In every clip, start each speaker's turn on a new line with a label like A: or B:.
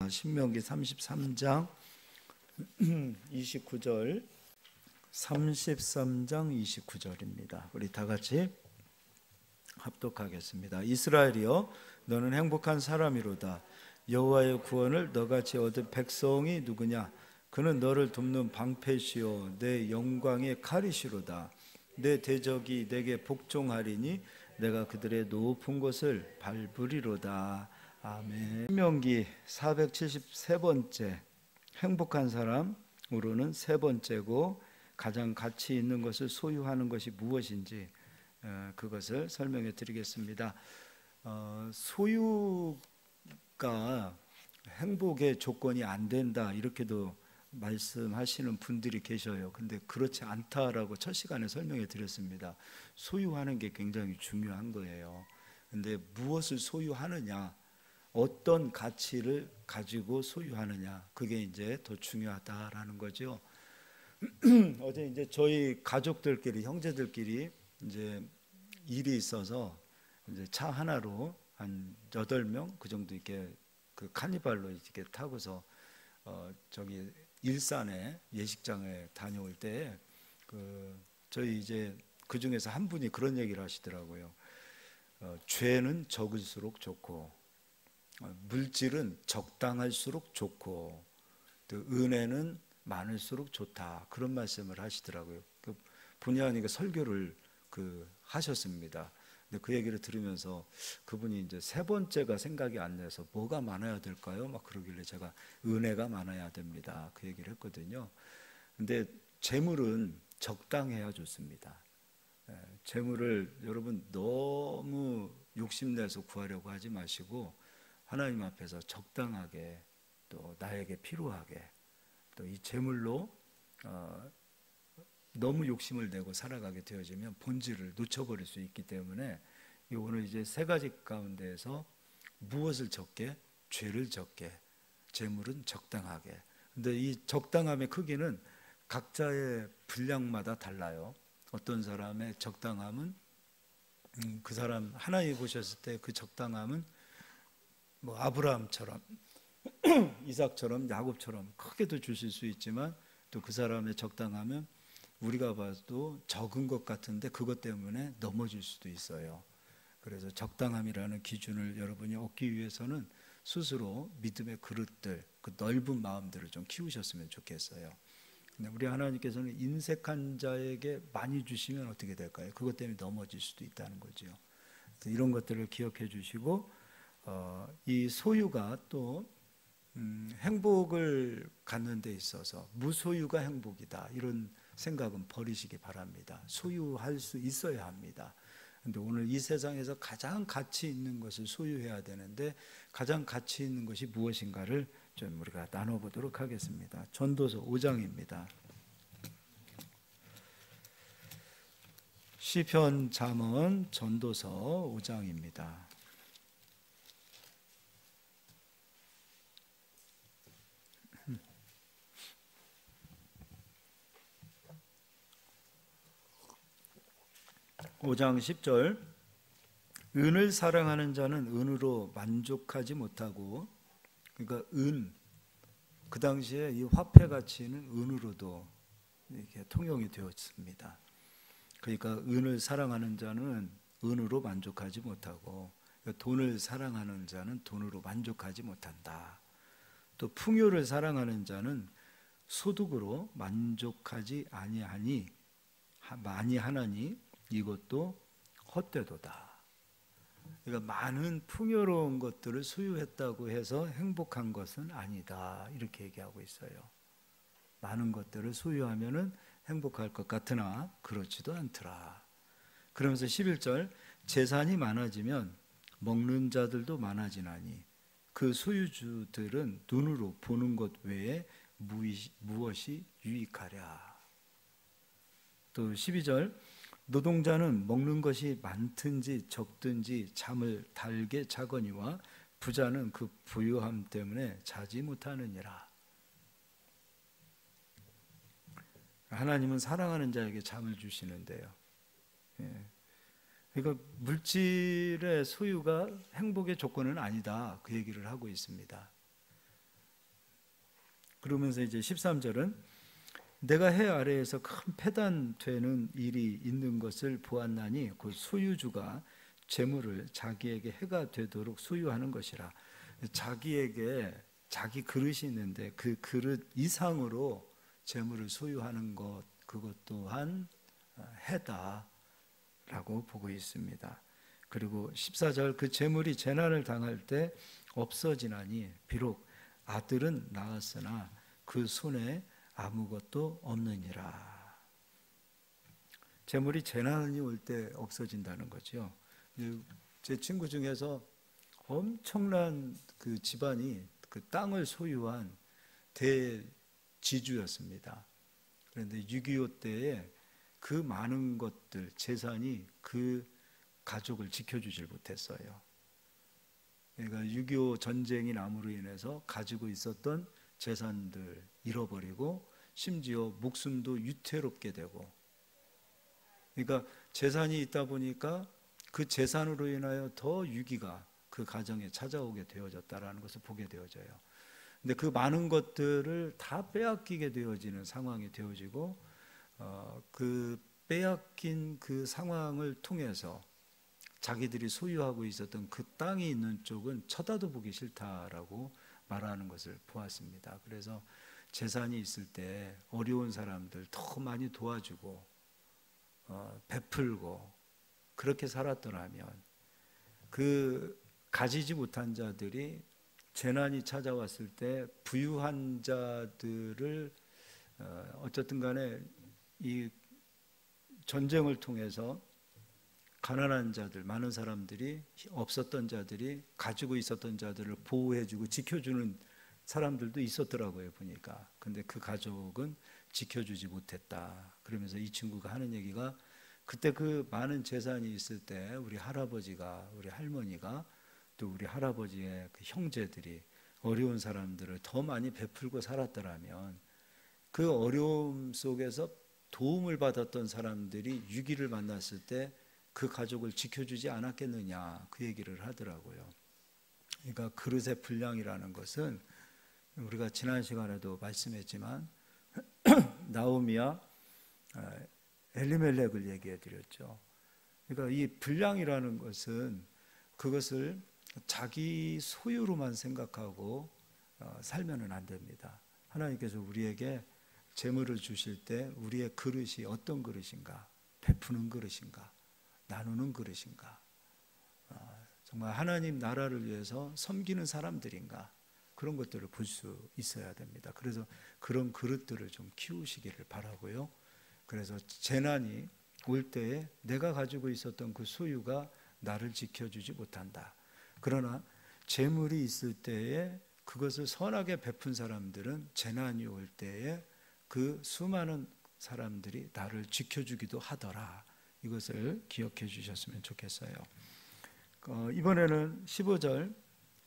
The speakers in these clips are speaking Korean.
A: 신명기 33장 29절 33장 29절입니다. 우리 다 같이 합독하겠습니다. 이스라엘이여 너는 행복한 사람이로다. 여호와의 구원을 너같이 얻은 백성이 누구냐? 그는 너를 돕는 방패시요 내 영광의 칼이시로다. 내 대적이 내게 복종하리니 내가 그들의 높은 곳을 밟으리로다. 아멘. 신명기 473번째 행복한 사람으로는 세 번째고 가장 가치 있는 것을 소유하는 것이 무엇인지 그것을 설명해 드리겠습니다. 소유가 행복의 조건이 안 된다 이렇게도 말씀하시는 분들이 계셔요. 근데 그렇지 않다라고 첫 시간에 설명해 드렸습니다. 소유하는 게 굉장히 중요한 거예요. 근데 무엇을 소유하느냐, 어떤 가치를 가지고 소유하느냐, 그게 이제 더 중요하다라는 거죠. 어제 이제 저희 가족들끼리, 형제들끼리 이제 일이 있어서 이제 차 하나로 한 8명 그 정도 이렇게 그 카니발로 이렇게 타고서 저기 일산에 예식장에 다녀올 때 저희 이제 그 중에서 한 분이 그런 얘기를 하시더라고요. 죄는 적을수록 좋고 물질은 적당할수록 좋고 또 은혜는 많을수록 좋다, 그런 말씀을 하시더라고요. 본의 아니게 설교를 하셨습니다. 근데 그 얘기를 들으면서 그분이 이제 세 번째가 생각이 안 나서 뭐가 많아야 될까요? 막 그러길래 제가 은혜가 많아야 됩니다, 그 얘기를 했거든요. 근데 재물은 적당해야 좋습니다. 재물을 여러분 너무 욕심내서 구하려고 하지 마시고 하나님 앞에서 적당하게, 또 나에게 필요하게, 또 이 재물로 너무 욕심을 내고 살아가게 되어지면 본질을 놓쳐버릴 수 있기 때문에 오늘 이제 세 가지 가운데에서 무엇을 적게? 죄를 적게, 재물은 적당하게. 근데 이 적당함의 크기는 각자의 분량마다 달라요. 어떤 사람의 적당함은 그 사람 하나님 보셨을 때 그 적당함은 뭐 아브라함처럼 이삭처럼 야곱처럼 크게도 주실 수 있지만 또 그 사람의 적당함은 우리가 봐도 적은 것 같은데 그것 때문에 넘어질 수도 있어요. 그래서 적당함이라는 기준을 여러분이 얻기 위해서는 스스로 믿음의 그릇들, 그 넓은 마음들을 좀 키우셨으면 좋겠어요. 근데 우리 하나님께서는 인색한 자에게 많이 주시면 어떻게 될까요? 그것 때문에 넘어질 수도 있다는 거죠. 이런 것들을 기억해 주시고 이 소유가 또 행복을 갖는 데 있어서 무소유가 행복이다, 이런 생각은 버리시기 바랍니다. 소유할 수 있어야 합니다. 근데 오늘 이 세상에서 가장 가치 있는 것을 소유해야 되는데 가장 가치 있는 것이 무엇인가를 좀 우리가 나눠보도록 하겠습니다. 전도서 5장입니다. 시편, 잠언, 전도서 5장입니다. (5장 10절) 은을 사랑하는 자는 은으로 만족하지 못하고, 그러니까 그 당시에 이 화폐 가치는 은으로도 이렇게 통용이 되었습니다. 그러니까 은을 사랑하는 자는 은으로 만족하지 못하고 돈을 사랑하는 자는 돈으로 만족하지 못한다. 또 풍요를 사랑하는 자는 소득으로 만족하지 아니하니 이것도 헛되도다. 그러니까 많은 풍요로운 것들을 소유했다고 해서 행복한 것은 아니다, 이렇게 얘기하고 있어요. 많은 것들을 소유하면은 행복할 것 같으나 그렇지도 않더라. 그러면서 11절 재산이 많아지면 먹는 자들도 많아지나니 그 소유주들은 눈으로 보는 것 외에 무엇이 유익하랴. 또 12절 노동자는 먹는 것이 많든지 적든지 잠을 달게 자거니와 부자는 그 부유함 때문에 자지 못하느니라. 하나님은 사랑하는 자에게 잠을 주시는데요. 그러니까 물질의 소유가 행복의 조건은 아니다, 그 얘기를 하고 있습니다. 그러면서 이제 13절은 내가 해 아래에서 큰 패단되는 일이 있는 것을 보았나니 그 소유주가 재물을 자기에게 해가 되도록 소유하는 것이라. 자기에게 자기 그릇이 있는데 그 그릇 이상으로 재물을 소유하는 것, 그것 또한 해다라고 보고 있습니다. 그리고 14절 그 재물이 재난을 당할 때 없어지나니 비록 아들은 낳았으나 그 손에 아무것도 없느니라. 재물이 재난이 올 때 없어진다는 거죠. 제 친구 중에서 엄청난 그 집안이 그 땅을 소유한 대지주였습니다. 그런데 6.25 때에 그 많은 것들, 재산이 그 가족을 지켜주질 못했어요. 그러니까 6.25 전쟁이 남으로 인해서 가지고 있었던 재산들 잃어버리고 심지어 목숨도 위태롭게 되고, 그러니까 재산이 있다 보니까 그 재산으로 인하여 더 위기가 그 가정에 찾아오게 되어졌다라는 것을 보게 되어져요. 근데 그 많은 것들을 다 빼앗기게 되어지는 상황이 되어지고, 그 빼앗긴 그 상황을 통해서 자기들이 소유하고 있었던 그 땅이 있는 쪽은 쳐다도 보기 싫다라고 말하는 것을 보았습니다. 그래서 재산이 있을 때 어려운 사람들 더 많이 도와주고 베풀고 그렇게 살았더라면 그 가지지 못한 자들이 재난이 찾아왔을 때 부유한 자들을 어쨌든 간에 이 전쟁을 통해서 가난한 자들, 많은 사람들이, 없었던 자들이 가지고 있었던 자들을 보호해주고 지켜주는 사람들도 있었더라고요, 보니까. 근데 그 가족은 지켜주지 못했다. 그러면서 이 친구가 하는 얘기가, 그때 그 많은 재산이 있을 때 우리 할아버지가, 우리 할머니가, 또 우리 할아버지의 그 형제들이 어려운 사람들을 더 많이 베풀고 살았더라면 그 어려움 속에서 도움을 받았던 사람들이 위기를 만났을 때 그 가족을 지켜주지 않았겠느냐, 그 얘기를 하더라고요. 그러니까 그릇의 분량이라는 것은 우리가 지난 시간에도 말씀했지만 나오미와 엘리멜렉을 얘기해 드렸죠. 그러니까 이 분량이라는 것은 그것을 자기 소유로만 생각하고 살면은 안 됩니다. 하나님께서 우리에게 재물을 주실 때 우리의 그릇이 어떤 그릇인가? 베푸는 그릇인가? 나누는 그릇인가? 정말 하나님 나라를 위해서 섬기는 사람들인가? 그런 것들을 볼 수 있어야 됩니다. 그래서 그런 그릇들을 좀 키우시기를 바라고요. 그래서 재난이 올 때에 내가 가지고 있었던 그 소유가 나를 지켜주지 못한다. 그러나 재물이 있을 때에 그것을 선하게 베푼 사람들은 재난이 올 때에 그 수많은 사람들이 나를 지켜주기도 하더라. 이것을 기억해 주셨으면 좋겠어요. 이번에는 15절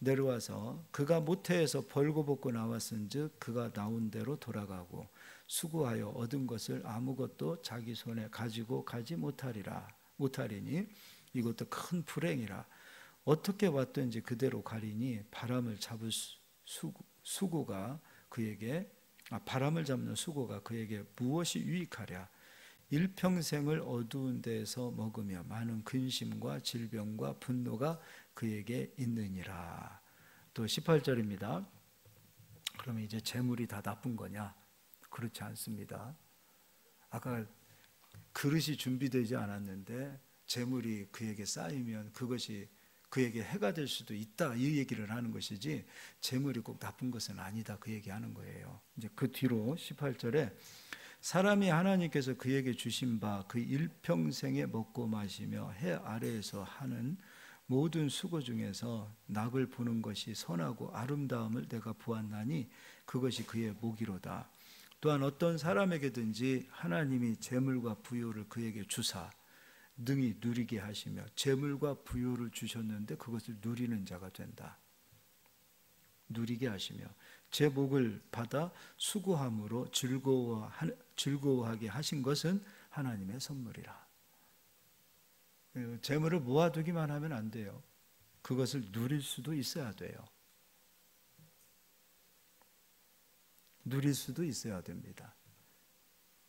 A: 내려와서 그가 모태에서 벌거벗고 나왔은즉 그가 나온 대로 돌아가고 수고하여 얻은 것을 아무것도 자기 손에 가지고 가지 못하리니 이것도 큰 불행이라. 어떻게 왔든지 그대로 가리니 바람을 잡는 수고가 그에게 무엇이 유익하랴. 일평생을 어두운 데에서 먹으며 많은 근심과 질병과 분노가 그에게 있느니라. 또 18절입니다. 그러면 이제 재물이 다 나쁜 거냐? 그렇지 않습니다. 아까 그릇이 준비되지 않았는데 재물이 그에게 쌓이면 그것이 그에게 해가 될 수도 있다, 이 얘기를 하는 것이지 재물이 꼭 나쁜 것은 아니다, 그 얘기하는 거예요. 이제 그 뒤로 18절에 사람이 하나님께서 그에게 주신 바 그 일평생에 먹고 마시며 해 아래에서 하는 모든 수고 중에서 낙을 보는 것이 선하고 아름다움을 내가 보았나니 그것이 그의 목이로다. 또한 어떤 사람에게든지 하나님이 재물과 부요를 그에게 주사 능히 누리게 하시며 재물과 부요를 주셨는데 그것을 누리는 자가 된다. 누리게 하시며 제 목을 받아 수고함으로 즐거워하게 하신 것은 하나님의 선물이라. 재물을 모아두기만 하면 안 돼요. 그것을 누릴 수도 있어야 돼요. 누릴 수도 있어야 됩니다.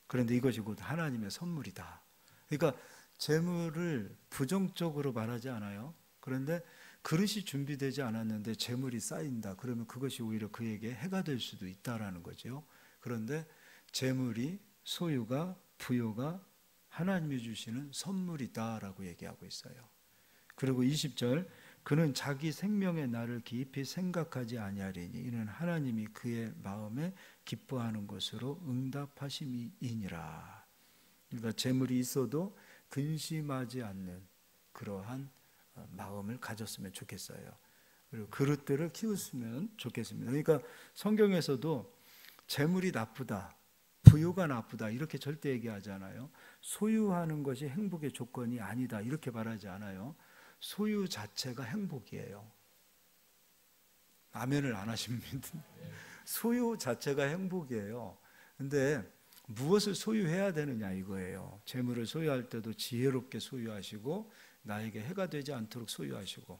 A: 그런데 이것이 곧 하나님의 선물이다. 그러니까 재물을 부정적으로 말하지 않아요. 그런데 그릇이 준비되지 않았는데 재물이 쌓인다. 그러면 그것이 오히려 그에게 해가 될 수도 있다라는 거죠. 그런데 재물이, 소유가, 부요가 하나님이 주시는 선물이다라고 얘기하고 있어요. 그리고 20절, 그는 자기 생명의 날을 깊이 생각하지 아니하리니 이는 하나님이 그의 마음에 기뻐하는 것으로 응답하심이니라. 그러니까 재물이 있어도 근심하지 않는 그러한 마음을 가졌으면 좋겠어요. 그리고 그릇들을 키웠으면 좋겠습니다. 그러니까 성경에서도 재물이 나쁘다, 부유가 나쁘다 이렇게 절대 얘기하지 않아요. 소유하는 것이 행복의 조건이 아니다 이렇게 말하지 않아요. 소유 자체가 행복이에요. 아멘을 안 하십니다. 소유 자체가 행복이에요. 근데 무엇을 소유해야 되느냐 이거예요. 재물을 소유할 때도 지혜롭게 소유하시고 나에게 해가 되지 않도록 소유하시고.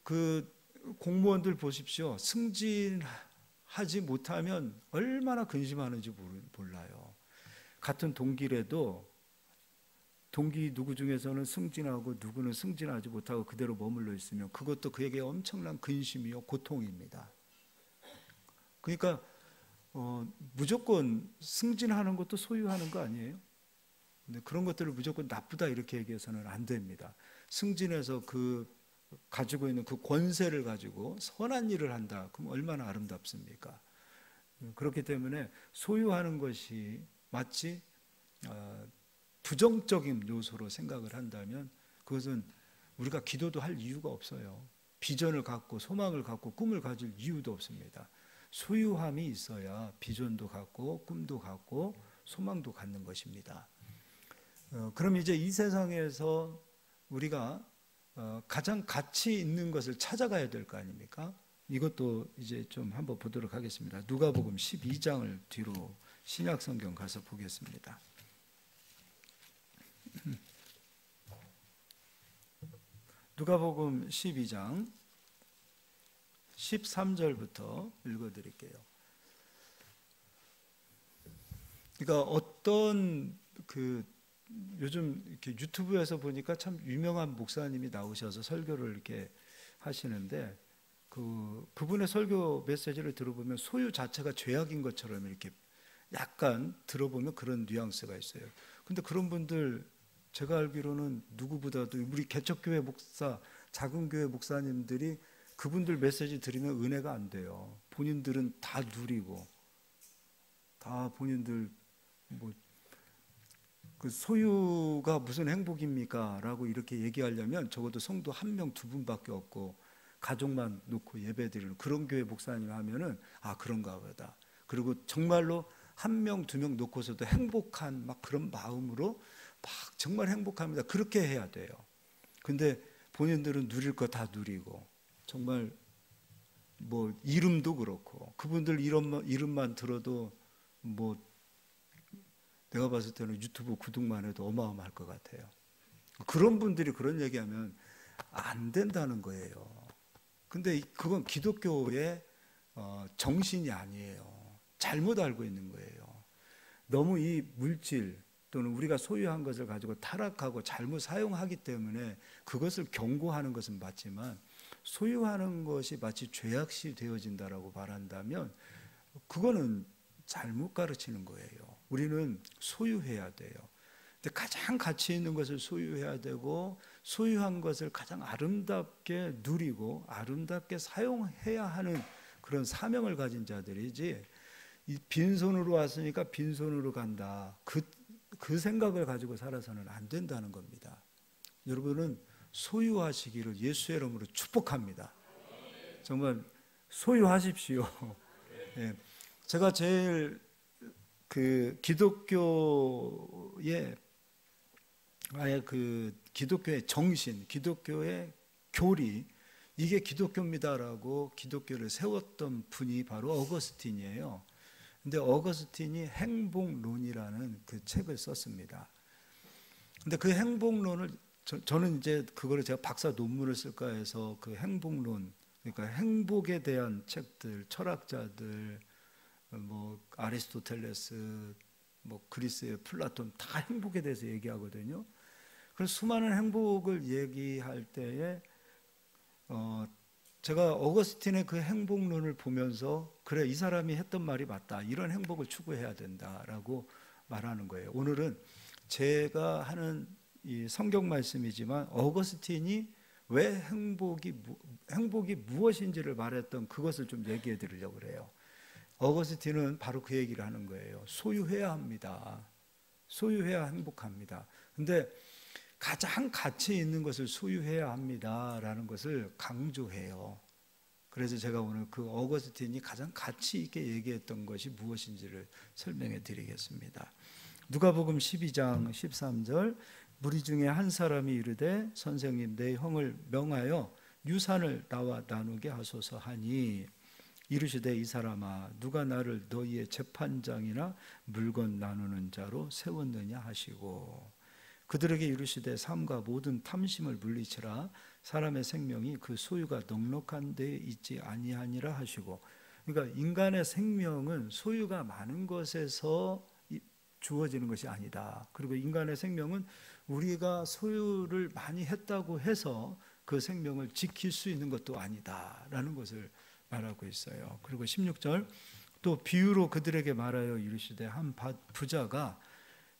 A: 그 공무원들 보십시오. 승진하지 못하면 얼마나 근심하는지 몰라요. 같은 동기라도 동기 누구 중에서는 승진하고 누구는 승진하지 못하고 그대로 머물러 있으면 그것도 그에게 엄청난 근심이요 고통입니다. 그러니까 무조건 승진하는 것도 소유하는 거 아니에요? 근데 그런 것들을 무조건 나쁘다 이렇게 얘기해서는 안 됩니다. 승진해서 그 가지고 있는 그 권세를 가지고 선한 일을 한다. 그럼 얼마나 아름답습니까? 그렇기 때문에 소유하는 것이 마치 부정적인 요소로 생각을 한다면 그것은 우리가 기도도 할 이유가 없어요. 비전을 갖고 소망을 갖고 꿈을 가질 이유도 없습니다. 소유함이 있어야 비전도 갖고 꿈도 갖고 소망도 갖는 것입니다. 그럼 이제 이 세상에서 우리가 가장 가치 있는 것을 찾아가야 될 거 아닙니까? 이것도 이제 좀 한번 보도록 하겠습니다. 누가복음 12장을 뒤로 신약 성경 가서 보겠습니다. 누가복음 12장 13절부터 읽어드릴게요. 그러니까 어떤 요즘 이렇게 유튜브에서 보니까 참 유명한 목사님이 나오셔서 설교를 이렇게 하시는데 그분의 설교 메시지를 들어보면 소유 자체가 죄악인 것처럼 이렇게 약간 들어보면 그런 뉘앙스가 있어요. 근데 그런 분들 제가 알기로는 누구보다도 우리 개척교회 목사, 작은 교회 목사님들이 그분들 메시지 들으면 은혜가 안 돼요. 본인들은 다 누리고 다 본인들 그 소유가 무슨 행복입니까? 라고 이렇게 얘기하려면 적어도 성도 1명, 2분밖에 없고 가족만 놓고 예배드리는 그런 교회 목사님 하면은 그런가 보다. 그리고 정말로 1명, 2명 놓고서도 행복한 막 그런 마음으로 막 정말 행복합니다. 그렇게 해야 돼요. 근데 본인들은 누릴 거 다 누리고 정말 이름도 그렇고 그분들 이름만 들어도 내가 봤을 때는 유튜브 구독만 해도 어마어마할 것 같아요. 그런 분들이 그런 얘기하면 안 된다는 거예요. 근데 그건 기독교의 정신이 아니에요. 잘못 알고 있는 거예요. 너무 이 물질 또는 우리가 소유한 것을 가지고 타락하고 잘못 사용하기 때문에 그것을 경고하는 것은 맞지만 소유하는 것이 마치 죄악시 되어진다라고 말한다면 그거는 잘못 가르치는 거예요. 우리는 소유해야 돼요. 근데 가장 가치 있는 것을 소유해야 되고 소유한 것을 가장 아름답게 누리고 아름답게 사용해야 하는 그런 사명을 가진 자들이지 빈손으로 왔으니까 빈손으로 간다. 그 생각을 가지고 살아서는 안 된다는 겁니다. 여러분은 소유하시기를 예수의 이름으로 축복합니다. 정말 소유하십시오. 네. 제가 제일 기독교의 기독교의 정신, 기독교의 교리 이게 기독교입니다라고 기독교를 세웠던 분이 바로 어거스틴이에요. 근데 어거스틴이 행복론이라는 그 책을 썼습니다. 근데 그 행복론을 저는 이제 그거를 제가 박사 논문을 쓸까 해서 그 행복론, 그러니까 행복에 대한 책들, 철학자들 뭐 아리스토텔레스, 뭐 그리스의 플라톤 다 행복에 대해서 얘기하거든요. 그래서 수많은 행복을 얘기할 때에 제가 어거스틴의 그 행복론을 보면서 그래, 이 사람이 했던 말이 맞다, 이런 행복을 추구해야 된다라고 말하는 거예요. 오늘은 제가 하는 이 성경 말씀이지만 어거스틴이 왜 행복이 무엇인지를 말했던 그것을 좀 얘기해 드리려고 그래요. 어거스틴은 바로 그 얘기를 하는 거예요. 소유해야 합니다. 소유해야 행복합니다. 근데 가장 가치 있는 것을 소유해야 합니다라는 것을 강조해요. 그래서 제가 오늘 그 어거스틴이 가장 가치 있게 얘기했던 것이 무엇인지를 설명해 드리겠습니다. 누가복음 12장 13절, 무리 중에 한 사람이 이르되 선생님, 내 형을 명하여 유산을 나와 나누게 하소서 하니, 이르시되 이 사람아, 누가 나를 너희의 재판장이나 물건 나누는 자로 세웠느냐 하시고, 그들에게 이르시되 삶과 모든 탐심을 물리치라. 사람의 생명이 그 소유가 넉넉한 데에 있지 아니하니라 하시고. 그러니까 인간의 생명은 소유가 많은 것에서 주어지는 것이 아니다. 그리고 인간의 생명은 우리가 소유를 많이 했다고 해서 그 생명을 지킬 수 있는 것도 아니다라는 것을 말하고 있어요. 그리고 16절, 또 비유로 그들에게 말하여 이르시되 한 부자가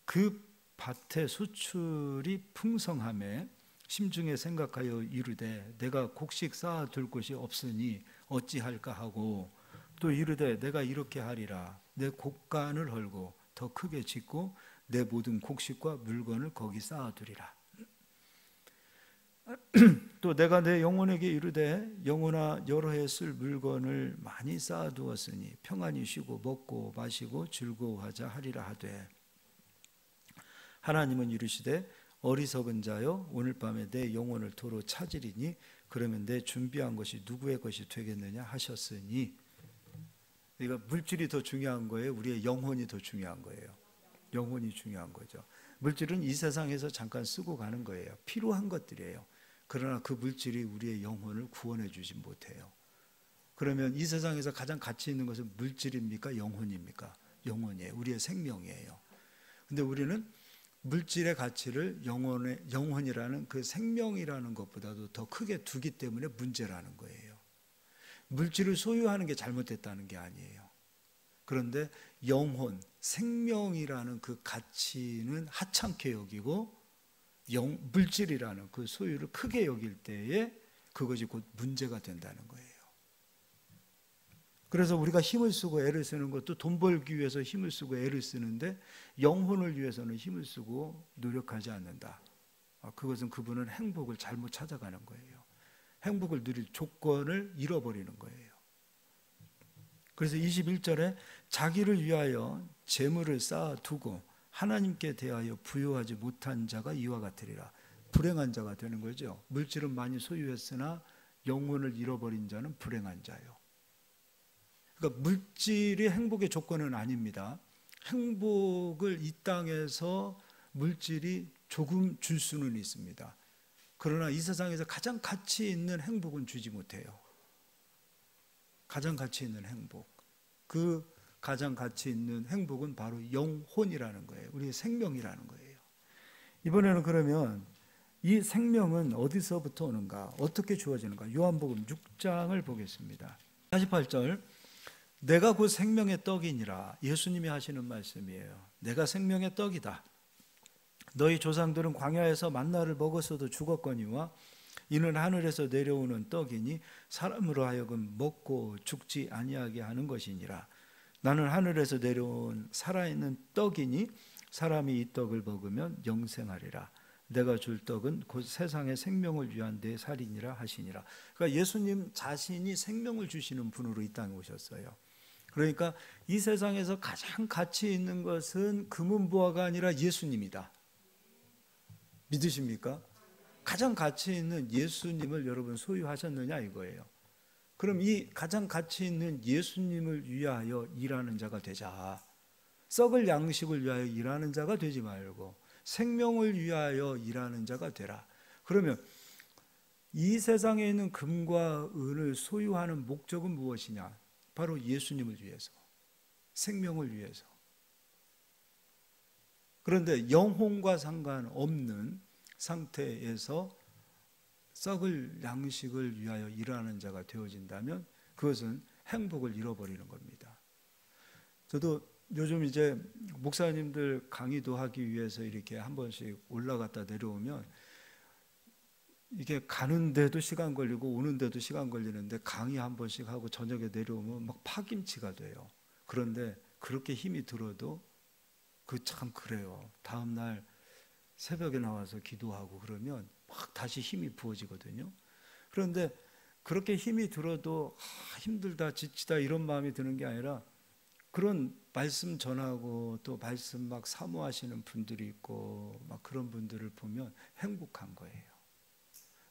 A: 그 밭의 수출이 풍성함에 심중에 생각하여 이르되 내가 곡식 쌓아둘 곳이 없으니 어찌할까 하고, 또 이르되 내가 이렇게 하리라. 내 곡간을 헐고 더 크게 짓고 내 모든 곡식과 물건을 거기 쌓아두리라. 또 내가 내 영혼에게 이르되 영혼아, 여러 해 쓸 물건을 많이 쌓아두었으니 평안히 쉬고 먹고 마시고 즐거워하자 하리라 하되, 하나님은 이르시되 어리석은 자여, 오늘 밤에 내 영혼을 도로 찾으리니 그러면 내 준비한 것이 누구의 것이 되겠느냐 하셨으니. 그러니까 물질이 더 중요한 거예요? 우리의 영혼이 더 중요한 거예요? 영혼이 중요한 거죠. 물질은 이 세상에서 잠깐 쓰고 가는 거예요. 필요한 것들이에요. 그러나 그 물질이 우리의 영혼을 구원해 주지 못해요. 그러면 이 세상에서 가장 가치 있는 것은 물질입니까? 영혼입니까? 영혼이에요. 우리의 생명이에요. 근데 우리는 물질의 가치를 영혼이라는 그 생명이라는 것보다도 더 크게 두기 때문에 문제라는 거예요. 물질을 소유하는 게 잘못됐다는 게 아니에요. 그런데 영혼, 생명이라는 그 가치는 하찮게 여기고 물질이라는 그 소유를 크게 여길 때에 그것이 곧 문제가 된다는 거예요. 그래서 우리가 힘을 쓰고 애를 쓰는 것도 돈 벌기 위해서 힘을 쓰고 애를 쓰는데 영혼을 위해서는 힘을 쓰고 노력하지 않는다. 그것은 그분은 행복을 잘못 찾아가는 거예요. 행복을 누릴 조건을 잃어버리는 거예요. 그래서 21절에 자기를 위하여 재물을 쌓아두고 하나님께 대하여 부요하지 못한 자가 이와 같으리라. 불행한 자가 되는 거죠. 물질은 많이 소유했으나 영혼을 잃어버린 자는 불행한 자요. 그러니까 물질이 행복의 조건은 아닙니다. 행복을 이 땅에서 물질이 조금 줄 수는 있습니다. 그러나 이 세상에서 가장 가치 있는 행복은 주지 못해요. 가장 가치 있는 행복, 그 가장 가치 있는 행복은 바로 영혼이라는 거예요. 우리의 생명이라는 거예요. 이번에는 그러면 이 생명은 어디서부터 오는가? 어떻게 주어지는가? 요한복음 6장을 보겠습니다. 48절, 내가 곧 생명의 떡이니라. 예수님이 하시는 말씀이에요. 내가 생명의 떡이다. 너희 조상들은 광야에서 만나를 먹었어도 죽었거니와 이는 하늘에서 내려오는 떡이니 사람으로 하여금 먹고 죽지 아니하게 하는 것이니라. 나는 하늘에서 내려온 살아있는 떡이니 사람이 이 떡을 먹으면 영생하리라. 내가 줄 떡은 곧 세상의 생명을 위한 내 살이니라 하시니라. 그러니까 예수님 자신이 생명을 주시는 분으로 이 땅에 오셨어요. 그러니까 이 세상에서 가장 가치 있는 것은 금은보화가 아니라 예수님이다. 믿으십니까? 가장 가치 있는 예수님을 여러분 소유하셨느냐 이거예요. 그럼 이 가장 가치 있는 예수님을 위하여 일하는 자가 되자. 썩을 양식을 위하여 일하는 자가 되지 말고 생명을 위하여 일하는 자가 되라. 그러면 이 세상에 있는 금과 은을 소유하는 목적은 무엇이냐? 바로 예수님을 위해서. 생명을 위해서. 그런데 영혼과 상관없는 상태에서 썩을 양식을 위하여 일하는 자가 되어진다면 그것은 행복을 잃어버리는 겁니다. 저도 요즘 이제 목사님들 강의도 하기 위해서 이렇게 한 번씩 올라갔다 내려오면 이게 가는데도 시간 걸리고 오는데도 시간 걸리는데 강의 한 번씩 하고 저녁에 내려오면 막 파김치가 돼요. 그런데 그렇게 힘이 들어도 참 그래요. 다음 날 새벽에 나와서 기도하고 그러면 막 다시 힘이 부어지거든요. 그런데 그렇게 힘이 들어도 힘들다 지치다 이런 마음이 드는 게 아니라 그런 말씀 전하고 또 말씀 막 사모하시는 분들이 있고 막 그런 분들을 보면 행복한 거예요.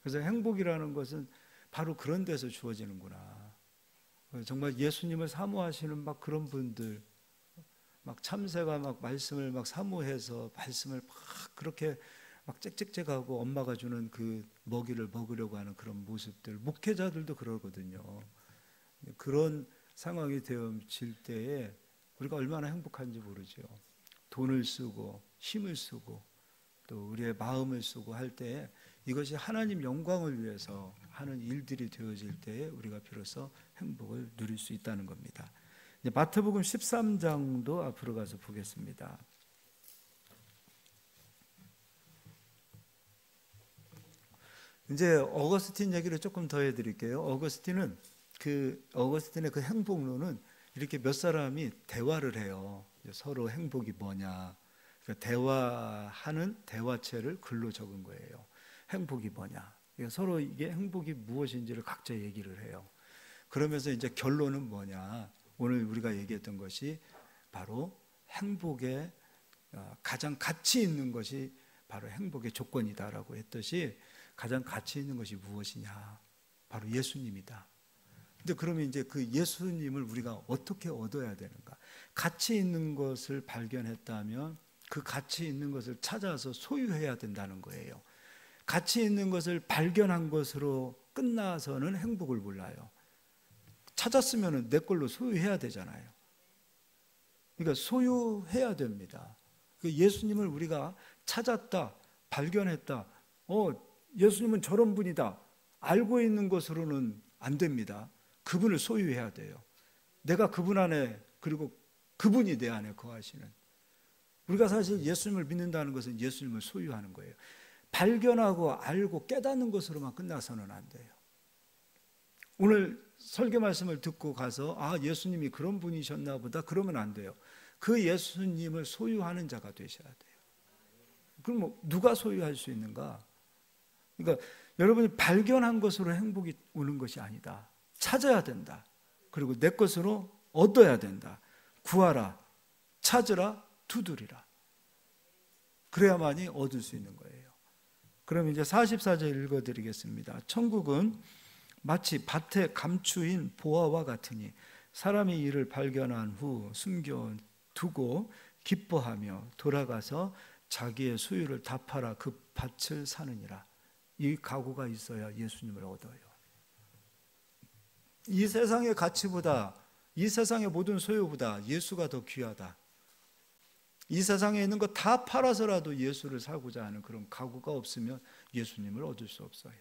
A: 그래서 행복이라는 것은 바로 그런 데서 주어지는구나. 정말 예수님을 사모하시는 막 그런 분들, 막 참새가 막 말씀을 막 사모해서 말씀을 막 그렇게 막 짹짹짹하고 엄마가 주는 그 먹이를 먹으려고 하는 그런 모습들, 목회자들도 그러거든요. 그런 상황이 되어질 때에 우리가 얼마나 행복한지 모르죠. 돈을 쓰고 힘을 쓰고 또 우리의 마음을 쓰고 할 때에 이것이 하나님 영광을 위해서 하는 일들이 되어질 때에 우리가 비로소 행복을 누릴 수 있다는 겁니다. 이제 마태복음 13장도 앞으로 가서 보겠습니다. 이제 어거스틴 얘기를 조금 더 해드릴게요. 어거스틴의 그 행복론은 이렇게 몇 사람이 대화를 해요. 서로 행복이 뭐냐. 그러니까 대화하는 대화체를 글로 적은 거예요. 행복이 뭐냐. 그러니까 서로 이게 행복이 무엇인지를 각자 얘기를 해요. 그러면서 이제 결론은 뭐냐. 오늘 우리가 얘기했던 것이 바로 행복의 가장 가치 있는 것이 바로 행복의 조건이다라고 했듯이 가장 가치 있는 것이 무엇이냐? 바로 예수님이다. 근데 그러면 이제 그 예수님을 우리가 어떻게 얻어야 되는가? 가치 있는 것을 발견했다면 그 가치 있는 것을 찾아서 소유해야 된다는 거예요. 가치 있는 것을 발견한 것으로 끝나서는 행복을 몰라요. 찾았으면 내 걸로 소유해야 되잖아요. 그러니까 소유해야 됩니다. 예수님을 우리가 찾았다, 발견했다. 예수님은 저런 분이다. 알고 있는 것으로는 안 됩니다. 그분을 소유해야 돼요. 내가 그분 안에, 그리고 그분이 내 안에 거하시는. 우리가 사실 예수님을 믿는다는 것은 예수님을 소유하는 거예요. 발견하고 알고 깨닫는 것으로만 끝나서는 안 돼요. 오늘 설교 말씀을 듣고 가서 예수님이 그런 분이셨나 보다 그러면 안 돼요. 그 예수님을 소유하는 자가 되셔야 돼요. 그럼 누가 소유할 수 있는가? 그러니까 여러분이 발견한 것으로 행복이 오는 것이 아니다. 찾아야 된다. 그리고 내 것으로 얻어야 된다. 구하라, 찾으라, 두드리라. 그래야만이 얻을 수 있는 거예요. 그럼 이제 44절 읽어드리겠습니다. 천국은 마치 밭에 감추인 보화와 같으니 사람이 이를 발견한 후 숨겨두고 기뻐하며 돌아가서 자기의 소유를 다 팔아 그 밭을 사느니라. 이 각오가 있어야 예수님을 얻어요. 이 세상의 가치보다, 이 세상의 모든 소유보다 예수가 더 귀하다. 이 세상에 있는 거 다 팔아서라도 예수를 살고자 하는 그런 각오가 없으면 예수님을 얻을 수 없어요.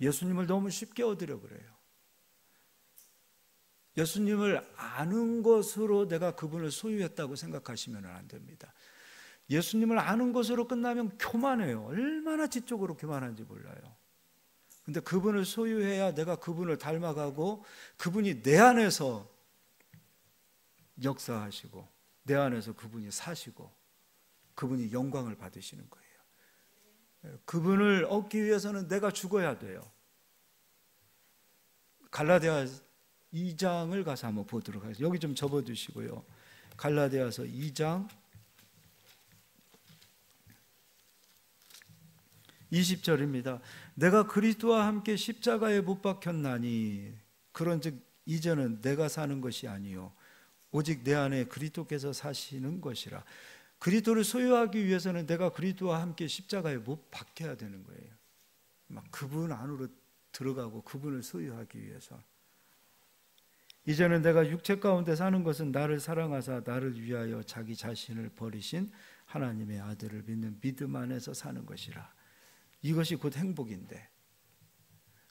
A: 예수님을 너무 쉽게 얻으려고 그래요. 예수님을 아는 것으로 내가 그분을 소유했다고 생각하시면 안 됩니다. 예수님을 아는 것으로 끝나면 교만해요. 얼마나 지적으로 교만한지 몰라요. 근데 그분을 소유해야 내가 그분을 닮아가고 그분이 내 안에서 역사하시고 내 안에서 그분이 사시고 그분이 영광을 받으시는 거예요. 그분을 얻기 위해서는 내가 죽어야 돼요. 갈라디아 2장을 가서 한번 보도록 하겠습니다. 여기 좀 접어두시고요. 갈라디아서 2장 20절입니다. 내가 그리스도와 함께 십자가에 못 박혔나니 그런즉 이제는 내가 사는 것이 아니요 오직 내 안에 그리스도께서 사시는 것이라. 그리스도를 소유하기 위해서는 내가 그리스도와 함께 십자가에 못 박혀야 되는 거예요. 막 그분 안으로 들어가고 그분을 소유하기 위해서. 이제는 내가 육체 가운데 사는 것은 나를 사랑하사 나를 위하여 자기 자신을 버리신 하나님의 아들을 믿는 믿음 안에서 사는 것이라. 이것이 곧 행복인데,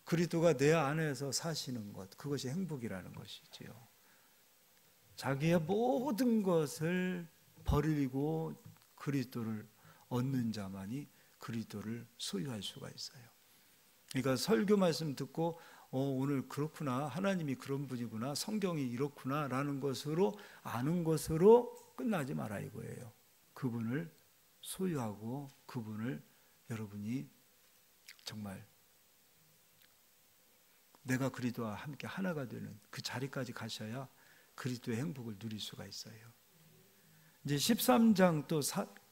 A: 그리스도가 내 안에서 사시는 것, 그것이 행복이라는 것이지요. 자기의 모든 것을 버리고 그리스도를 얻는 자만이 그리스도를 소유할 수가 있어요. 그러니까 설교 말씀 듣고 오늘 그렇구나, 하나님이 그런 분이구나, 성경이 이렇구나 라는 것으로 아는 것으로 끝나지 마라 이거예요. 그분을 소유하고 그분을 여러분이 정말 내가 그리스도와 함께 하나가 되는 그 자리까지 가셔야 그리스도의 행복을 누릴 수가 있어요. 이제 13장 또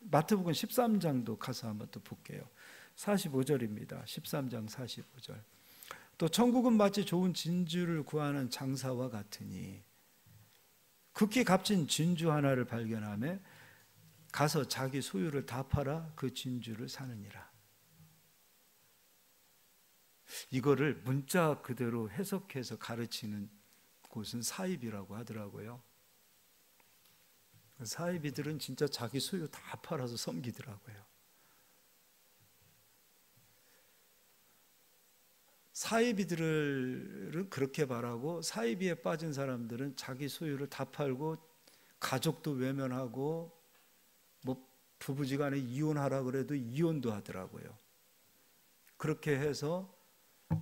A: 마태복음 13장도 가서 한번 또 볼게요. 45절입니다. 13장 45절. 또 천국은 마치 좋은 진주를 구하는 장사와 같으니 극히 값진 진주 하나를 발견하며 가서 자기 소유를 다 팔아 그 진주를 사느니라. 이거를 문자 그대로 해석해서 가르치는 곳은 사입이라고 하더라고요. 사입이들은 진짜 자기 소유 다 팔아서 섬기더라고요. 사이비들은 그렇게 말하고, 사이비에 빠진 사람들은 자기 소유를 다 팔고 가족도 외면하고 뭐 부부지간에 이혼하라 그래도 이혼도 하더라고요. 그렇게 해서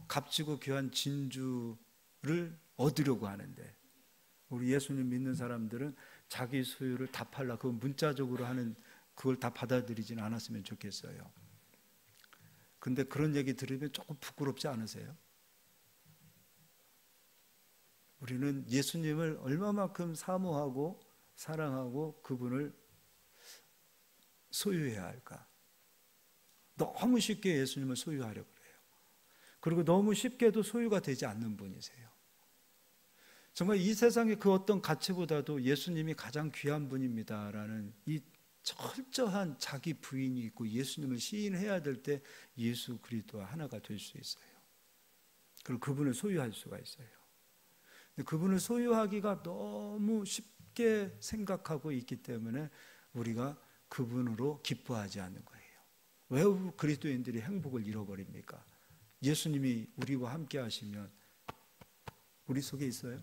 A: 값지고 귀한 진주를 얻으려고 하는데, 우리 예수님 믿는 사람들은 자기 소유를 다 팔라, 그 문자적으로 하는 그걸 다 받아들이진 않았으면 좋겠어요. 근데 그런 얘기 들으면 조금 부끄럽지 않으세요? 우리는 예수님을 얼마만큼 사모하고 사랑하고 그분을 소유해야 할까? 너무 쉽게 예수님을 소유하려고 그래요. 그리고 너무 쉽게도 소유가 되지 않는 분이세요. 정말 이 세상의 그 어떤 가치보다도 예수님이 가장 귀한 분입니다라는 이 철저한 자기 부인이 있고 예수님을 시인해야 될 때 예수 그리스도와 하나가 될 수 있어요. 그리고 그분을 소유할 수가 있어요. 근데 그분을 소유하기가 너무 쉽게 생각하고 있기 때문에 우리가 그분으로 기뻐하지 않는 거예요. 왜 그리스도인들이 행복을 잃어버립니까? 예수님이 우리와 함께 하시면 우리 속에 있어요?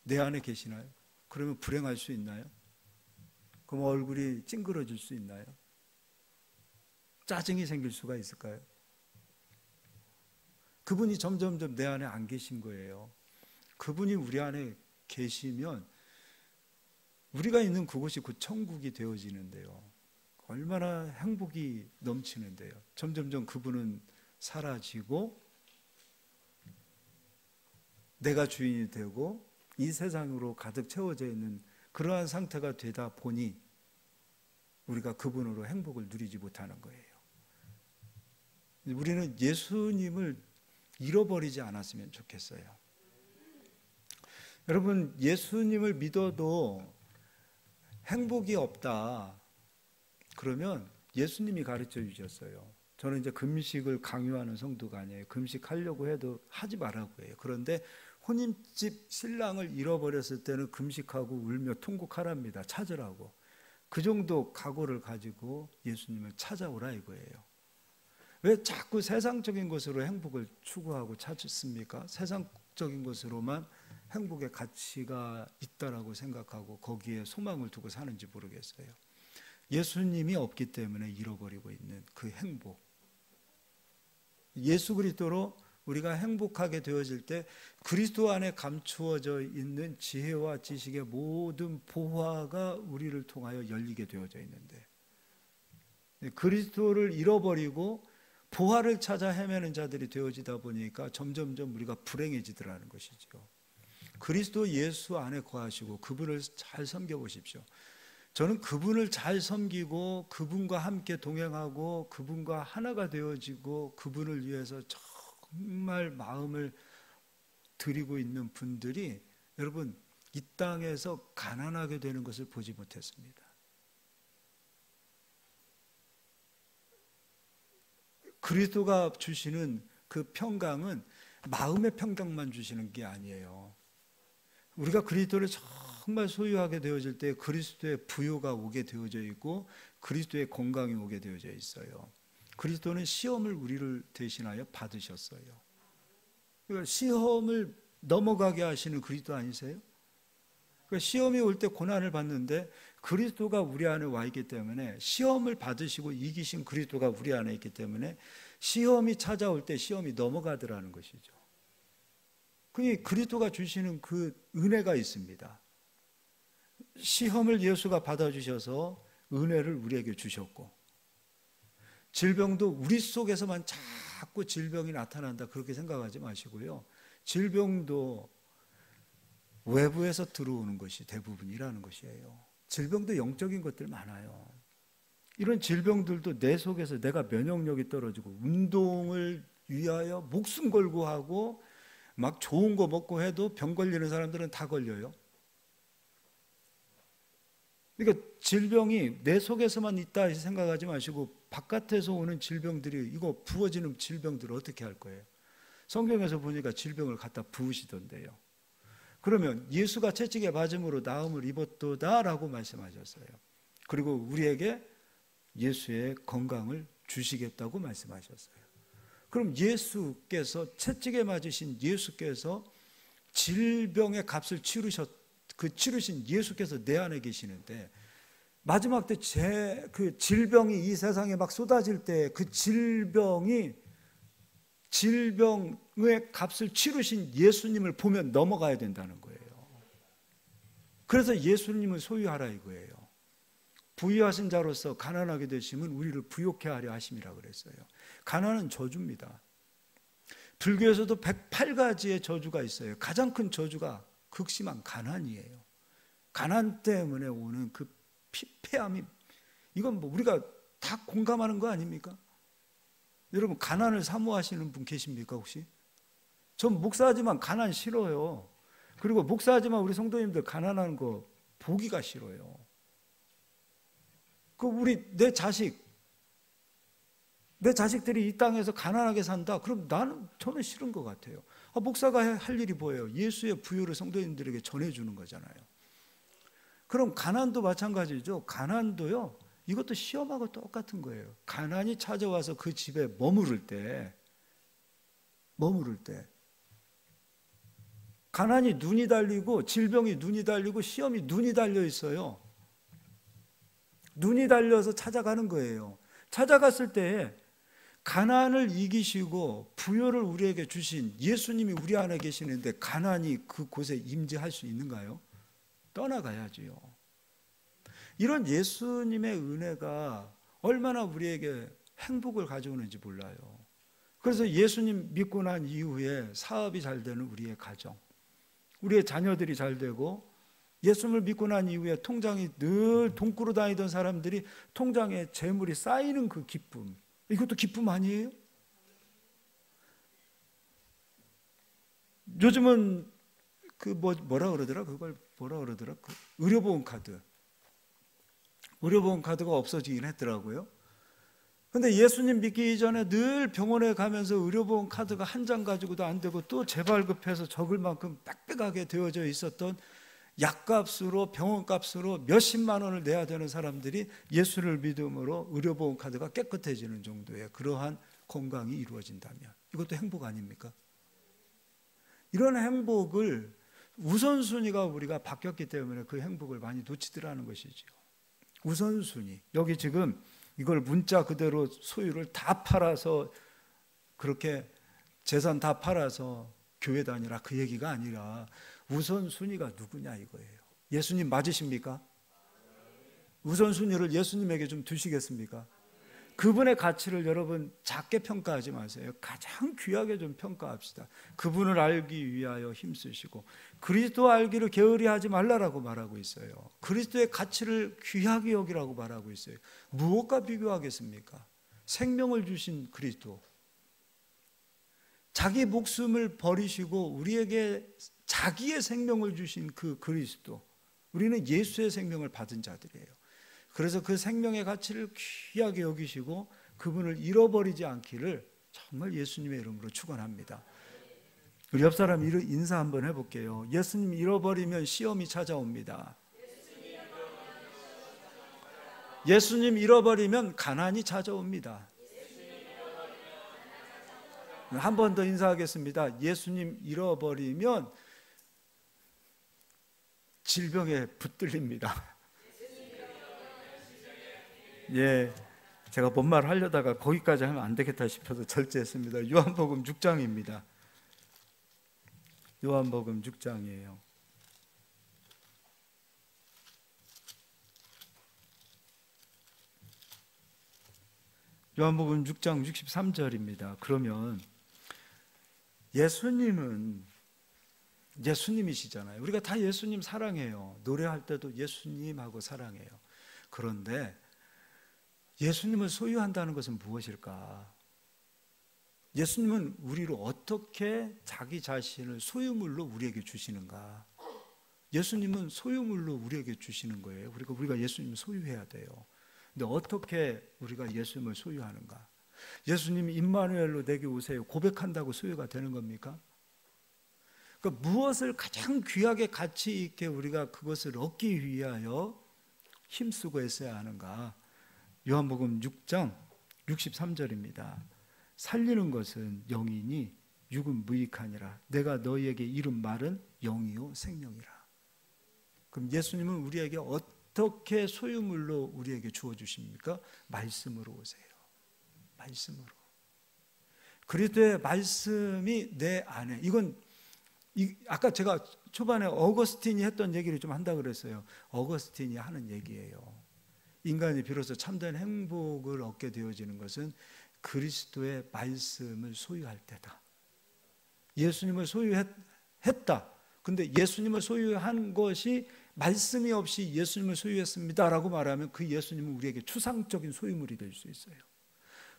A: 내 안에 계시나요? 그러면 불행할 수 있나요? 그럼 얼굴이 찡그러질 수 있나요? 짜증이 생길 수가 있을까요? 그분이 점점점 내 안에 안 계신 거예요. 그분이 우리 안에 계시면 우리가 있는 그곳이 곧 천국이 되어지는데요. 얼마나 행복이 넘치는데요. 점점점 그분은 사라지고 내가 주인이 되고 이 세상으로 가득 채워져 있는 그러한 상태가 되다 보니 우리가 그분으로 행복을 누리지 못하는 거예요. 우리는 예수님을 잃어버리지 않았으면 좋겠어요. 여러분, 예수님을 믿어도 행복이 없다 그러면 예수님이 가르쳐 주셨어요. 저는 이제 금식을 강요하는 성도가 아니에요. 금식하려고 해도 하지 말라고 해요. 그런데 혼인집 신랑을 잃어버렸을 때는 금식하고 울며 통곡하랍니다. 찾으라고. 그 정도 각오를 가지고 예수님을 찾아오라 이거예요. 왜 자꾸 세상적인 것으로 행복을 추구하고 찾습니까? 세상적인 것으로만 행복의 가치가 있다라고 생각하고 거기에 소망을 두고 사는지 모르겠어요. 예수님이 없기 때문에 잃어버리고 있는 그 행복. 예수 그리스도로 우리가 행복하게 되어질 때 그리스도 안에 감추어져 있는 지혜와 지식의 모든 보화가 우리를 통하여 열리게 되어져 있는데, 그리스도를 잃어버리고 보화를 찾아 헤매는 자들이 되어지다 보니까 점점점 우리가 불행해지더라는 것이죠. 그리스도 예수 안에 거하시고 그분을 잘 섬겨보십시오. 저는 그분을 잘 섬기고 그분과 함께 동행하고 그분과 하나가 되어지고 그분을 위해서 정말 마음을 드리고 있는 분들이 여러분 이 땅에서 가난하게 되는 것을 보지 못했습니다. 그리스도가 주시는 그 평강은 마음의 평강만 주시는 게 아니에요. 우리가 그리스도를 정말 소유하게 되어질 때 그리스도의 부요가 오게 되어져 있고 그리스도의 건강이 오게 되어져 있어요. 그리스도는 시험을 우리를 대신하여 받으셨어요. 그러니까 시험을 넘어가게 하시는 그리스도 아니세요? 그러니까 시험이 올 때 고난을 받는데 그리스도가 우리 안에 와 있기 때문에, 시험을 받으시고 이기신 그리스도가 우리 안에 있기 때문에 시험이 찾아올 때 시험이 넘어가더라는 것이죠. 그게 그리스도가 주시는 그 은혜가 있습니다. 시험을 예수가 받아주셔서 은혜를 우리에게 주셨고, 질병도 우리 속에서만 자꾸 질병이 나타난다 그렇게 생각하지 마시고요. 질병도 외부에서 들어오는 것이 대부분이라는 것이에요. 질병도 영적인 것들 많아요. 이런 질병들도 내 속에서 내가 면역력이 떨어지고 운동을 위하여 목숨 걸고 하고 막 좋은 거 먹고 해도 병 걸리는 사람들은 다 걸려요. 그러니까 질병이 내 속에서만 있다 생각하지 마시고 바깥에서 오는 질병들이, 이거 부어지는 질병들을 어떻게 할 거예요? 성경에서 보니까 질병을 갖다 부으시던데요. 그러면 예수가 채찍에 맞음으로 나음을 입었도다라고 말씀하셨어요. 그리고 우리에게 예수의 건강을 주시겠다고 말씀하셨어요. 그럼 예수께서, 채찍에 맞으신 예수께서 질병의 값을 치르신 예수께서 내 안에 계시는데, 마지막 때 그 질병이 이 세상에 막 쏟아질 때 그 질병의 값을 치르신 예수님을 보면 넘어가야 된다는 거예요. 그래서 예수님을 소유하라 이거예요. 부유하신 자로서 가난하게 되시면 우리를 부욕해 하려 하심이라 그랬어요. 가난은 저주입니다. 불교에서도 108가지의 저주가 있어요. 가장 큰 저주가 극심한 가난이에요. 가난 때문에 오는 그 피폐함이, 이건 뭐 우리가 다 공감하는 거 아닙니까? 여러분, 가난을 사모하시는 분 계십니까 혹시? 전 목사지만 가난 싫어요. 그리고 목사지만 우리 성도님들 가난한 거 보기가 싫어요. 그 내 자식들이 이 땅에서 가난하게 산다. 그럼 저는 싫은 것 같아요. 목사가 할 일이 뭐예요? 예수의 부요를 성도님들에게 전해주는 거잖아요. 그럼 가난도 마찬가지죠. 가난도요, 이것도 시험하고 똑같은 거예요. 가난이 찾아와서 그 집에 머무를 때 가난이 눈이 달리고 질병이 눈이 달리고 시험이 눈이 달려 있어요. 눈이 달려서 찾아가는 거예요. 찾아갔을 때 가난을 이기시고 부요를 우리에게 주신 예수님이 우리 안에 계시는데 가난이 그곳에 임재할 수 있는가요? 떠나가야지요. 이런 예수님의 은혜가 얼마나 우리에게 행복을 가져오는지 몰라요. 그래서 예수님 믿고 난 이후에 사업이 잘 되는 우리의 가정, 우리의 자녀들이 잘 되고, 예수님을 믿고 난 이후에 통장이 늘 돈 꾸러 다니던 사람들이 통장에 재물이 쌓이는 그 기쁨, 이것도 기쁨 아니에요? 요즘은 뭐라 그러더라? 그걸 뭐라 그러더라? 의료보험 카드가 없어지긴 했더라고요. 근데 예수님 믿기 이전에 늘 병원에 가면서 의료보험 카드가 한 장 가지고도 안 되고 또 재발급해서 적을 만큼 빽빽하게 되어져 있었던 약값으로, 병원값으로 몇십만 원을 내야 되는 사람들이 예수를 믿음으로 의료보험 카드가 깨끗해지는 정도의 그러한 건강이 이루어진다면 이것도 행복 아닙니까? 이런 행복을, 우선순위가 우리가 바뀌었기 때문에 그 행복을 많이 놓치더라는 것이죠. 우선순위, 여기 지금 이걸 문자 그대로 소유를 다 팔아서, 그렇게 재산 다 팔아서 교회 다니라 그 얘기가 아니라 우선순위가 누구냐 이거예요. 예수님 맞으십니까? 우선순위를 예수님에게 좀 두시겠습니까? 그분의 가치를 여러분 작게 평가하지 마세요. 가장 귀하게 좀 평가합시다. 그분을 알기 위하여 힘쓰시고, 그리스도 알기를 게으리하지 말라라고 말하고 있어요. 그리스도의 가치를 귀하게 여기라고 말하고 있어요. 무엇과 비교하겠습니까? 생명을 주신 그리스도, 자기 목숨을 버리시고 우리에게 자기의 생명을 주신 그 그리스도, 우리는 예수의 생명을 받은 자들이에요. 그래서 그 생명의 가치를 귀하게 여기시고 그분을 잃어버리지 않기를 정말 예수님의 이름으로 축원합니다. 우리 옆 사람 인사 한번 해볼게요. 예수님 잃어버리면 시험이 찾아옵니다. 예수님 잃어버리면 가난이 찾아옵니다. 한 번 더 인사하겠습니다. 예수님 잃어버리면 질병에 붙들립니다. 예, 제가 뭔 말 하려다가 거기까지 하면 안 되겠다 싶어서 절제했습니다. 요한복음 6장입니다. 요한복음 6장이에요. 요한복음 6장 63절입니다. 그러면 예수님이시잖아요. 우리가 다 예수님 사랑해요. 노래할 때도 예수님하고 사랑해요. 그런데 예수님을 소유한다는 것은 무엇일까? 예수님은 우리를 어떻게 자기 자신을 소유물로 우리에게 주시는가? 예수님은 소유물로 우리에게 주시는 거예요. 그러니까 우리가 예수님을 소유해야 돼요. 근데 어떻게 우리가 예수님을 소유하는가? 예수님이 임마누엘로 내게 오세요 고백한다고 소유가 되는 겁니까? 그러니까 무엇을 가장 귀하게 가치 있게 우리가 그것을 얻기 위하여 힘쓰고 애써야 하는가? 요한복음 6장 63절입니다. 살리는 것은 영이니 육은 무익하니라. 내가 너희에게 이른 말은 영이요 생명이라. 그럼 예수님은 우리에게 어떻게 소유물로 우리에게 주어주십니까? 말씀으로 오세요. 말씀으로. 그리스도의 말씀이 내 안에. 이건 아까 제가 초반에 어거스틴이 했던 얘기를 좀 한다 그랬어요. 어거스틴이 하는 얘기예요. 인간이 비로소 참된 행복을 얻게 되어지는 것은 그리스도의 말씀을 소유할 때다. 예수님을 소유했다. 근데 예수님을 소유한 것이 말씀이 없이 예수님을 소유했습니다라고 말하면 그 예수님은 우리에게 추상적인 소유물이 될 수 있어요.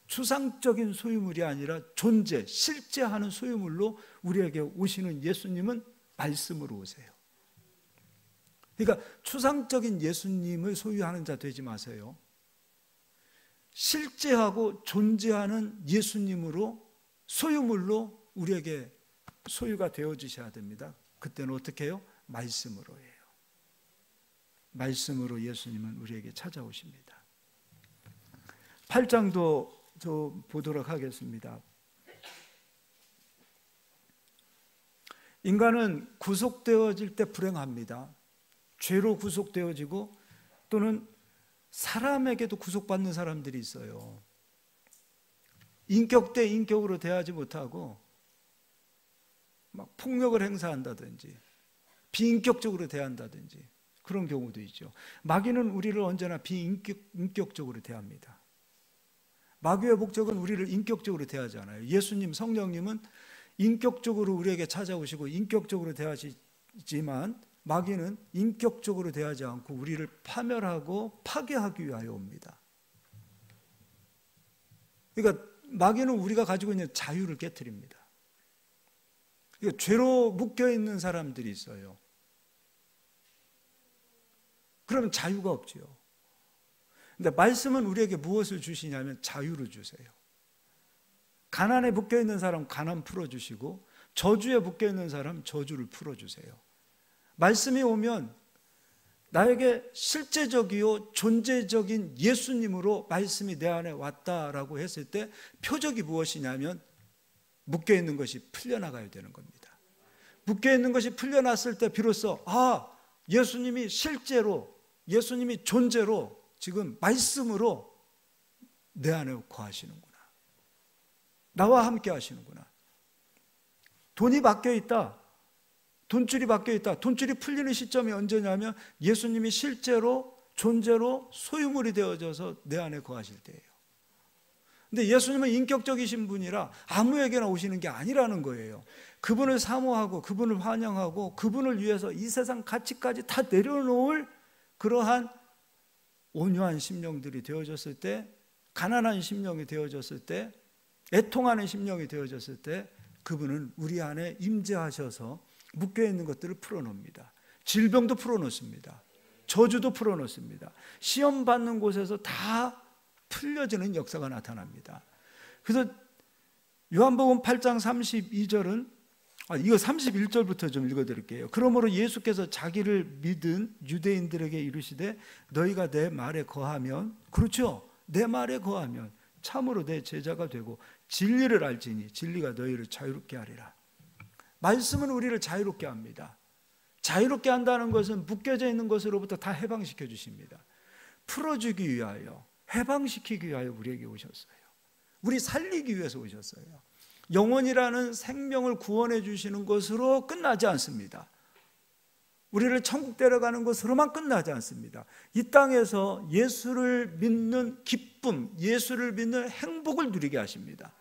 A: 추상적인 소유물이 아니라 존재, 실제하는 소유물로 우리에게 오시는 예수님은 말씀으로 오세요. 그러니까 추상적인 예수님을 소유하는 자 되지 마세요. 실제하고 존재하는 예수님으로 소유물로 우리에게 소유가 되어지셔야 됩니다. 그때는 어떻게 해요? 말씀으로 해요. 말씀으로 예수님은 우리에게 찾아오십니다. 8장도 저 보도록 하겠습니다. 인간은 구속되어질 때 불행합니다. 죄로 구속되어지고 또는 사람에게도 구속받는 사람들이 있어요. 인격 대 인격으로 대하지 못하고 막 폭력을 행사한다든지 비인격적으로 대한다든지 그런 경우도 있죠. 마귀는 우리를 언제나 비인격적으로 대합니다. 마귀의 목적은 우리를 인격적으로 대하지 않아요. 예수님, 성령님은 인격적으로 우리에게 찾아오시고 인격적으로 대하시지만 마귀는 인격적으로 대하지 않고 우리를 파멸하고 파괴하기 위하여 옵니다. 그러니까 마귀는 우리가 가지고 있는 자유를 깨트립니다. 그러니까 죄로 묶여있는 사람들이 있어요. 그러면 자유가 없지요. 근데 말씀은 우리에게 무엇을 주시냐면 자유를 주세요. 가난에 묶여있는 사람 가난 풀어주시고 저주에 묶여있는 사람 저주를 풀어주세요. 말씀이 오면 나에게 실제적이요 존재적인 예수님으로 말씀이 내 안에 왔다라고 했을 때 표적이 무엇이냐면 묶여있는 것이 풀려나가야 되는 겁니다. 묶여있는 것이 풀려났을 때 비로소 예수님이 실제로 예수님이 존재로 지금 말씀으로 내 안에 거하시는구나. 나와 함께 하시는구나. 돈이 바뀌어있다. 돈줄이 바뀌어있다. 돈줄이 풀리는 시점이 언제냐면 예수님이 실제로 존재로 소유물이 되어져서 내 안에 거하실 때예요. 근데 예수님은 인격적이신 분이라 아무에게나 오시는 게 아니라는 거예요. 그분을 사모하고 그분을 환영하고 그분을 위해서 이 세상 가치까지 다 내려놓을 그러한 온유한 심령들이 되어졌을 때, 가난한 심령이 되어졌을 때, 애통하는 심령이 되어졌을 때 그분은 우리 안에 임재하셔서 묶여있는 것들을 풀어놓습니다. 질병도 풀어놓습니다. 저주도 풀어놓습니다. 시험 받는 곳에서 다 풀려지는 역사가 나타납니다. 그래서 요한복음 8장 32절은 이거 31절부터 좀 읽어드릴게요. 그러므로 예수께서 자기를 믿은 유대인들에게 이르시되 너희가 내 말에 거하면, 그렇죠, 내 말에 거하면 참으로 내 제자가 되고 진리를 알지니 진리가 너희를 자유롭게 하리라. 말씀은 우리를 자유롭게 합니다. 자유롭게 한다는 것은 묶여져 있는 것으로부터 다 해방시켜 주십니다. 풀어주기 위하여, 해방시키기 위하여 우리에게 오셨어요. 우리 살리기 위해서 오셨어요. 영혼이라는 생명을 구원해 주시는 것으로 끝나지 않습니다. 우리를 천국 데려가는 것으로만 끝나지 않습니다. 이 땅에서 예수를 믿는 기쁨, 예수를 믿는 행복을 누리게 하십니다.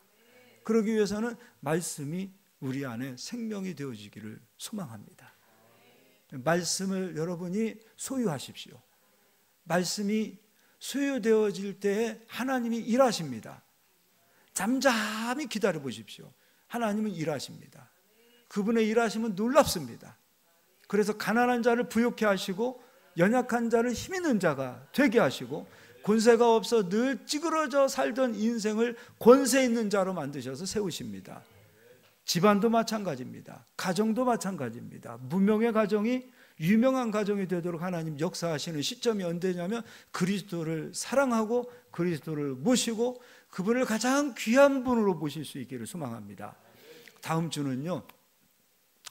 A: 그러기 위해서는 말씀이 우리 안에 생명이 되어지기를 소망합니다. 말씀을 여러분이 소유하십시오. 말씀이 소유되어질 때에 하나님이 일하십니다. 잠잠히 기다려 보십시오. 하나님은 일하십니다. 그분의 일하심은 놀랍습니다. 그래서 가난한 자를 부욕해 하시고 연약한 자를 힘 있는 자가 되게 하시고 권세가 없어 늘 찌그러져 살던 인생을 권세 있는 자로 만드셔서 세우십니다. 집안도 마찬가지입니다. 가정도 마찬가지입니다. 무명의 가정이 유명한 가정이 되도록 하나님 역사하시는 시점이 언제냐면 그리스도를 사랑하고 그리스도를 모시고 그분을 가장 귀한 분으로 모실 수 있기를 소망합니다. 다음 주는요,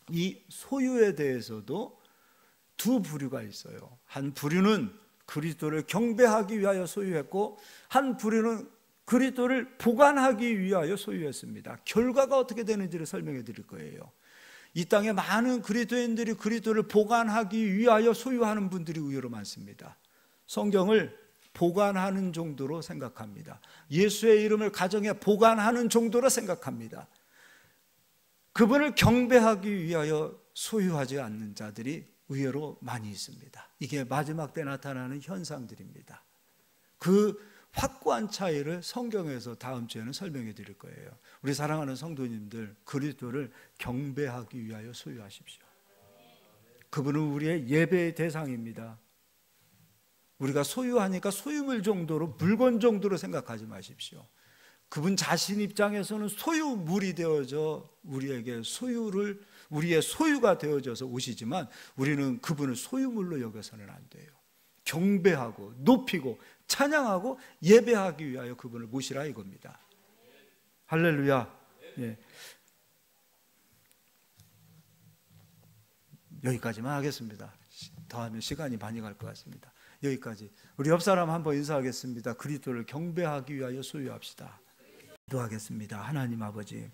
A: 이 소유에 대해서도 두 부류가 있어요. 한 부류는 그리스도를 경배하기 위하여 소유했고 한 부류는 그리스도를 보관하기 위하여 소유했습니다. 결과가 어떻게 되는지를 설명해 드릴 거예요. 이 땅에 많은 그리스도인들이 그리스도를 보관하기 위하여 소유하는 분들이 의외로 많습니다. 성경을 보관하는 정도로 생각합니다. 예수의 이름을 가정에 보관하는 정도로 생각합니다. 그분을 경배하기 위하여 소유하지 않는 자들이 의외로 많이 있습니다. 이게 마지막 때 나타나는 현상들입니다. 그 확고한 차이를 성경에서 다음 주에는 설명해 드릴 거예요. 우리 사랑하는 성도님들, 그리스도를 경배하기 위하여 소유하십시오. 그분은 우리의 예배의 대상입니다. 우리가 소유하니까 소유물 정도로, 물건 정도로 생각하지 마십시오. 그분 자신 입장에서는 소유물이 되어져 우리에게 우리의 소유가 되어져서 오시지만 우리는 그분을 소유물로 여겨서는 안 돼요. 경배하고 높이고 찬양하고 예배하기 위하여 그분을 모시라 이겁니다. 할렐루야. 예. 여기까지만 하겠습니다. 더 하면 시간이 많이 갈 것 같습니다. 여기까지. 우리 옆 사람 한번 인사하겠습니다. 그리스도를 경배하기 위하여 소유합시다. 기도하겠습니다. 하나님 아버지,